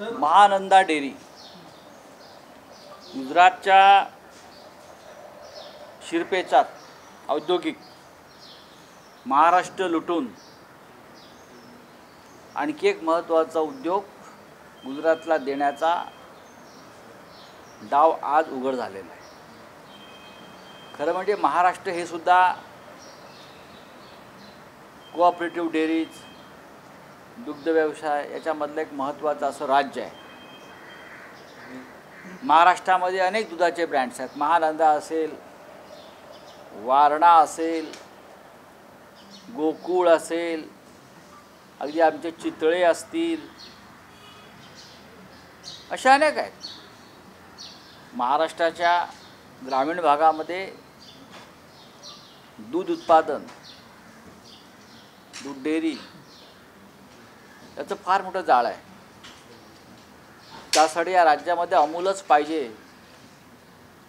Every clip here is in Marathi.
महानंदा डेअरी गुजरातच्या शिरपेचात औद्योगिक महाराष्ट्र लुटून आणखी एक महत्त्वाचा उद्योग गुजरातला देण्याचा डाव आज उघड झालेला आहे। खरं म्हणजे महाराष्ट्र हे सुद्धा कोऑपरेटिव्ह डेअरीज, दुग्ध व्यवसाय याच्यामधलं एक महत्त्वाचं असं राज्य आहे। महाराष्ट्रामध्ये अनेक दुधाचे ब्रँड्स आहेत। महानंदा असेल, वारणा असेल, गोकुळ असेल, अगदी आमचे चितळे असतील, अशा अनेक आहेत। महाराष्ट्राच्या ग्रामीण भागामध्ये दूध उत्पादन, दूध डेअरी याचं फार मोठं जाळं आहे। त्यासाठी या राज्यामध्ये अमूलच पाहिजे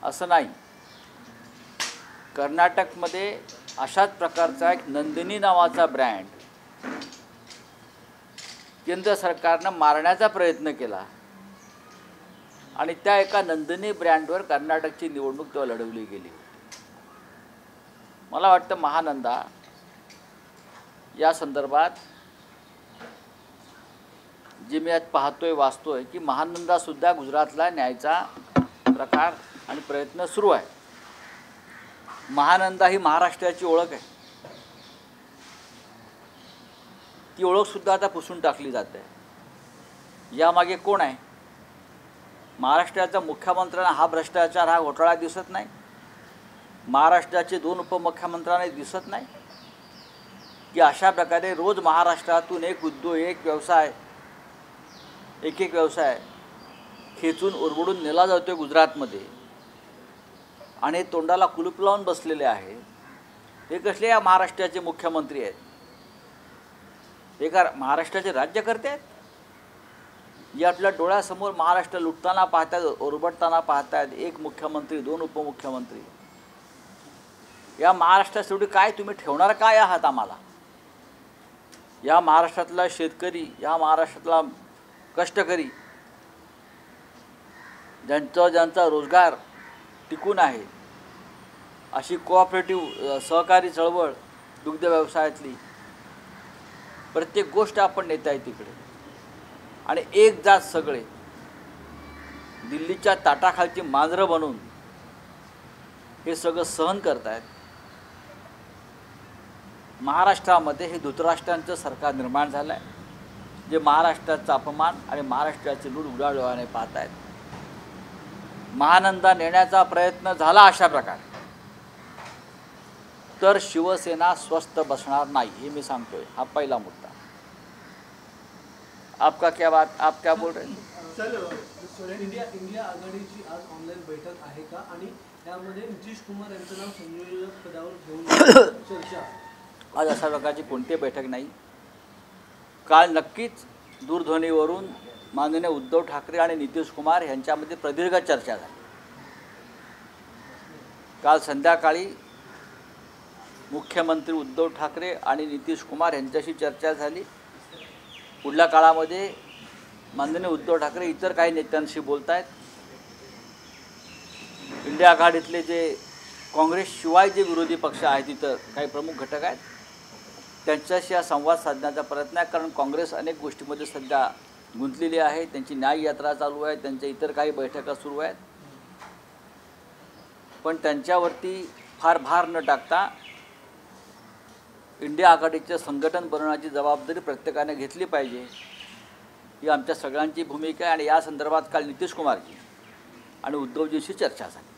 असं नाही। कर्नाटकमध्ये अशाच प्रकारचा एक नंदिनी नावाचा ब्रँड केंद्र सरकारनं मारण्याचा प्रयत्न केला आणि त्या एका नंदिनी ब्रँडवर कर्नाटकची निवडणूक तेव्हा लढवली गेली। मला वाटतं महानंदा या संदर्भात जे मी आज पाहतोय, वाचतोय की महानंदासुद्धा गुजरातला न्यायचा प्रकार आणि प्रयत्न सुरू आहे। महानंदा ही महाराष्ट्राची ओळख आहे। ती ओळखसुद्धा आता पुसून टाकली जाते। यामागे कोण आहे? महाराष्ट्राच्या मुख्यमंत्र्यांना हा भ्रष्टाचार, हा घोटाळा दिसत नाही? महाराष्ट्राचे 2 उपमुख्यमंत्र्यांना दिसत नाही की अशा प्रकारे रोज महाराष्ट्रातून एक उद्योग, एक व्यवसाय, एक व्यवसाय खेचून उरबडून नेला जातो गुजरातमध्ये आणि तोंडाला कुलूप लावून बसलेले आहे? हे कसले या महाराष्ट्राचे मुख्यमंत्री आहेत? हे का महाराष्ट्राचे राज्यकर्ते आहेत? जे आपल्या डोळ्यासमोर महाराष्ट्र लुटताना पाहतात, ओरबडताना पाहतात, एक मुख्यमंत्री, 2 उपमुख्यमंत्री। या महाराष्ट्रासाठी काय तुम्ही ठेवणार काय आहात आम्हाला? या महाराष्ट्रातला शेतकरी, या महाराष्ट्रातला कष्टकरी, ज्यांचा रोजगार टिकून आहे, अशी कोऑपरेटिव्ह सहकारी चळवळ दुग्ध व्यवसायातली प्रत्येक गोष्ट आपण नेत आहे तिकडे, आणि एक जात सगळे दिल्लीच्या ताटाखालची मांजरं बनून हे सगळं सहन करत आहेत। महाराष्ट्रामध्ये हे धृतराष्ट्रांचं सरकार निर्माण झालं आहे, जे महाराष्ट्राचा अपमान आणि महाराष्ट्राचे लूट उडाडवाने पाहत आहेत। महानंदा नेण्याचा प्रयत्न झाला अशा प्रकारे तर शिवसेना स्वस्थ बसणार नाही, हे मी सांगतोय। हा पहिला मुद्दा। आपका क्या बात, आप क्या बोल रहे हैं? सर, इंडिया आघाडीची आज ऑनलाईन बैठक आहे का? आणि त्यामध्ये नितीश कुमार यांचं नाव संयोजक पदावर घेऊन चर्चा? आज अशा प्रकारची कोणती बैठक नाही। काल नक्कीच दूरध्वनीवरून माननीय उद्धव ठाकरे आणि नितीश कुमार यांच्यामध्ये प्रदीर्घ चर्चा झाली। काल संध्याकाळी मुख्यमंत्री उद्धव ठाकरे आणि नितीश कुमार यांच्याशी चर्चा झाली। पुढल्या काळामध्ये माननीय उद्धव ठाकरे इतर काही नेत्यांशी बोलत आहेत। इंडिया आघाडीतले जे काँग्रेसशिवाय जे विरोधी पक्ष आहेत, तिथं काही प्रमुख घटक आहेत, त्यांच्याशी हा संवाद साधण्याचा प्रयत्न आहे। कारण काँग्रेस अनेक गोष्टींमध्ये सध्या गुंतलेली आहे। त्यांची न्याय यात्रा चालू आहे, त्यांच्या इतर काही बैठका सुरू आहेत। पण त्यांच्यावरती फार भार न टाकता इंडिया आघाडीचे संघटन बनवण्याची जबाबदारी प्रत्येकाने घेतली पाहिजे, ही आमच्या सगळ्यांची भूमिका आहे। आणि या संदर्भात काल नितीश कुमारजी आणि उद्धवजींशी चर्चा झाली।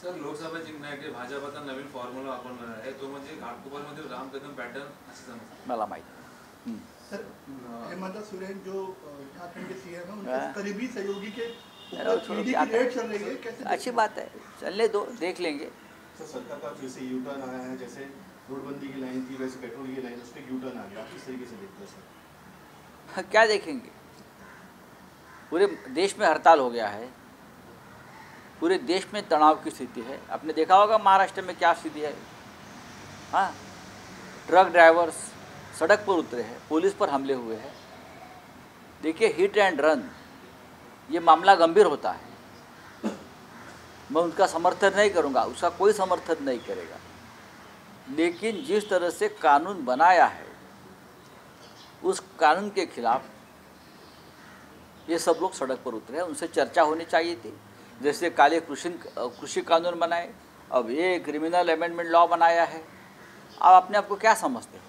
सर, लोकसभा जिंकण्यासाठी भाजपचा नवीन फॉर्म्युला वापरणार आहे, तो म्हणजे घाटकोपरमधील राम कदम पॅटर्न असं समजतं मला माहिती। सर, हेमंत सोरेन जो झारखंड के सीएम हैं, उनके करीबी सहयोगी के ईडी की रेड चल रही है, कैसे? अच्छी बात है, चलने दो, देख लेंगे। सर, सरकार का फिर से यू टर्न आया है, जैसे नोटबंदी की लाइन थी वैसे पेट्रोल की लाइन, उस पर यू टर्न आ गया। आप किस तरीके से देखते हैं सर? क्या देखेंगे? पूरे देश में हड़ताल हो गया है, पूरे देश में तनाव की स्थिति है। आपने देखा होगा महाराष्ट्र में क्या स्थिति है। हाँ, ट्रक ड्राइवर्स सड़क पर उतरे हैं, पुलिस पर हमले हुए हैं। देखिए, हिट एंड रन ये मामला गंभीर होता है। मैं उनका समर्थन नहीं करूँगा, उसका कोई समर्थन नहीं करेगा, लेकिन जिस तरह से कानून बनाया है उस कानून के खिलाफ ये सब लोग सड़क पर उतरे हैं। उनसे चर्चा होनी चाहिए थी। जैसे काले कृषि कानून बनाए, अब ये क्रिमिनल अमेंडमेंट लॉ बनाया है। आप अपने आप को क्या समझते हो?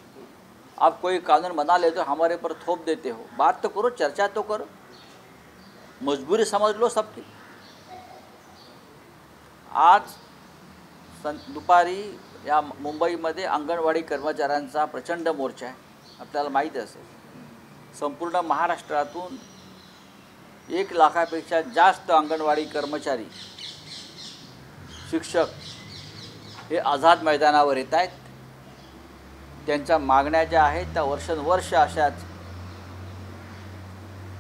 आप कोई कानून बना लेते हो, हमारे पर थोप देते हो। बात तो करो, चर्चा तो करो, मजबूरी समझ लो सबकी। आज दुपारी या मुंबईमध्ये अंगणवाडी कर्मचाऱ्यांचा प्रचंड मोर्चा आहे। आपल्याला माहीत असेल, संपूर्ण महाराष्ट्रातून 1 लाखापेक्षा जास्त अंगणवाडी कर्मचारी, शिक्षक हे आझाद मैदानावर येत आहेत। त्यांच्या मागण्या ज्या आहेत त्या वर्षानुवर्ष अशाच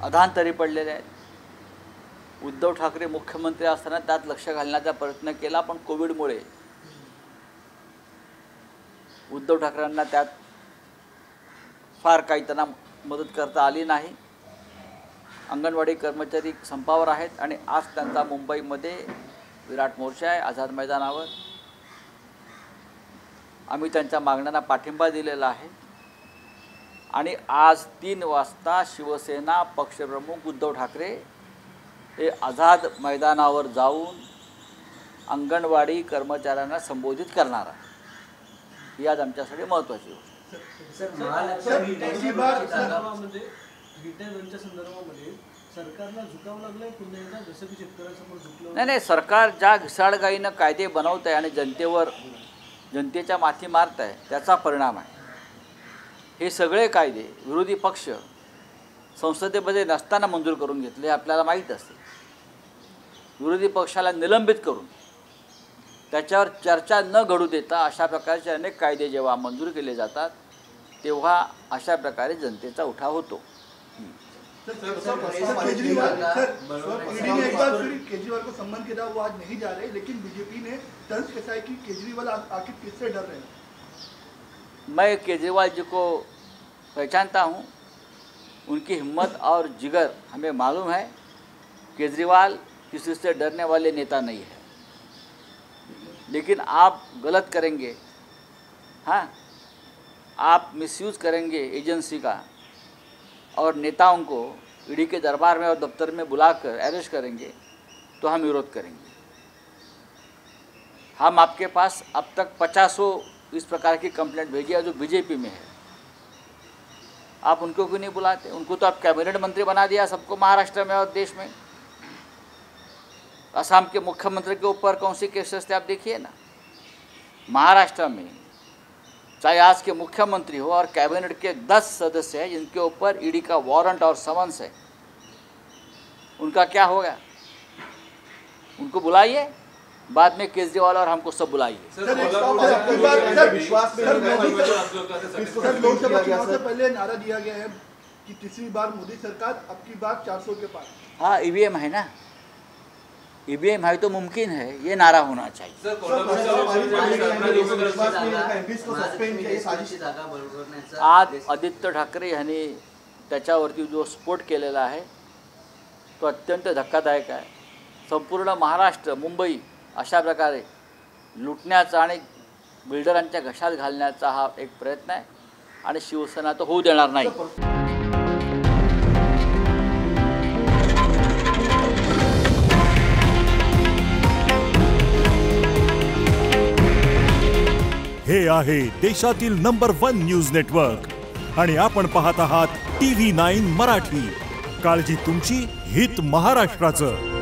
अधांतरी पडलेल्या आहेत। उद्धव ठाकरे मुख्यमंत्री असताना त्यात लक्ष घालण्याचा प्रयत्न केला, पण कोविडमुळे उद्धव ठाकरेंना त्यात फार काही त्यांना मदत करता आली नाही। अंगणवाडी कर्मचारी संपावर आहेत आणि आज त्यांचा मुंबईमध्ये विराट मोर्चा आहे आझाद मैदानावर। आम्ही त्यांच्या मागण्यांना पाठिंबा दिलेला आहे आणि आज 3 वाजता शिवसेना पक्षप्रमुख उद्धव ठाकरे हे आझाद मैदानावर जाऊन अंगणवाडी कर्मचाऱ्यांना संबोधित करणार आहे। ही आज आमच्यासाठी महत्त्वाची गोष्ट। संदर्भामध्ये रिटर्नच्या संदर्भामध्ये सरकारला झुकावं लागलंय पुन्हा एकदा, जसं की शेतकऱ्यांसमोर झुकलं नाही, सरकार ज्या घिसाडगाईनं कायदे बनवत आहे आणि जनतेच्या माथी मारत आहे त्याचा परिणाम आहे। हे सगळे कायदे विरोधी पक्ष संसदेमध्ये नसताना मंजूर करून घेतले, आपल्याला माहीत असते। विरोधी पक्षाला निलंबित करून त्याच्यावर चर्चा न घडू देता अशा प्रकारचे अनेक कायदे जेव्हा मंजूर केले जातात तेव्हा अशा प्रकारे जनतेचा उठाव होतो। केजरीवाल ईडी ने एक बार फिर केजरीवाल को सम्मान किया, वो आज नहीं जा रहे, लेकिन बीजेपी ने तंज कैसा है कि केजरीवाल आखिर किससे डर रहे हैं? मैं केजरीवाल जी को पहचानता हूँ, उनकी हिम्मत और जिगर हमें मालूम है। केजरीवाल किसी से डरने वाले नेता नहीं है, लेकिन आप गलत करेंगे, हाँ, आप मिसयूज़ करेंगे एजेंसी का और नेताओं को ईडी के दरबार में और दफ्तर में बुलाकर अरेस्ट करेंगे तो हम विरोध करेंगे। हम आपके पास अब तक 50 इस प्रकार की कंप्लेंट भेजी है जो बीजेपी में है। आप उनको क्यों नहीं बुलाते? उनको तो आप कैबिनेट मंत्री बना दिया सबको महाराष्ट्र में और देश में। असम के मुख्यमंत्री के ऊपर कौन सी केसेस थे आप देखिए ना। महाराष्ट्र में चाहे आज के मुख्यमंत्री हो और कैबिनेट के 10 सदस्य हैं जिनके ऊपर ईडी का वारंट और समन्स है, उनका क्या होगा? उनको बुलाइए, बाद में केजरीवाल और हमको सब बुलाइए। लोकसभा चुनाव से पहले नारा दिया गया है कि तीसरी बार मोदी सरकार, अब की बार 400 के पार। हाँ, ईवीएम है ना, ईवीएम है तो मुमकिन है, ये नारा होना चाहिए। आज आदित्य ठाकरे यांनी त्याच्यावरती जो स्फोट केलेला आहे तो अत्यंत धक्कादायक आहे। संपूर्ण महाराष्ट्र, मुंबई अशा प्रकारे लुटण्याचा आणि बिल्डरांच्या घशात घालण्याचा हा एक प्रयत्न आहे आणि शिवसेना तो होऊ देणार नाही। हे आहे देशातील नंबर 1 न्यूज नेटवर्क आणि आपण पाहत आहात TV9 मराठी। काळजी तुमची, हित महाराष्ट्राचं।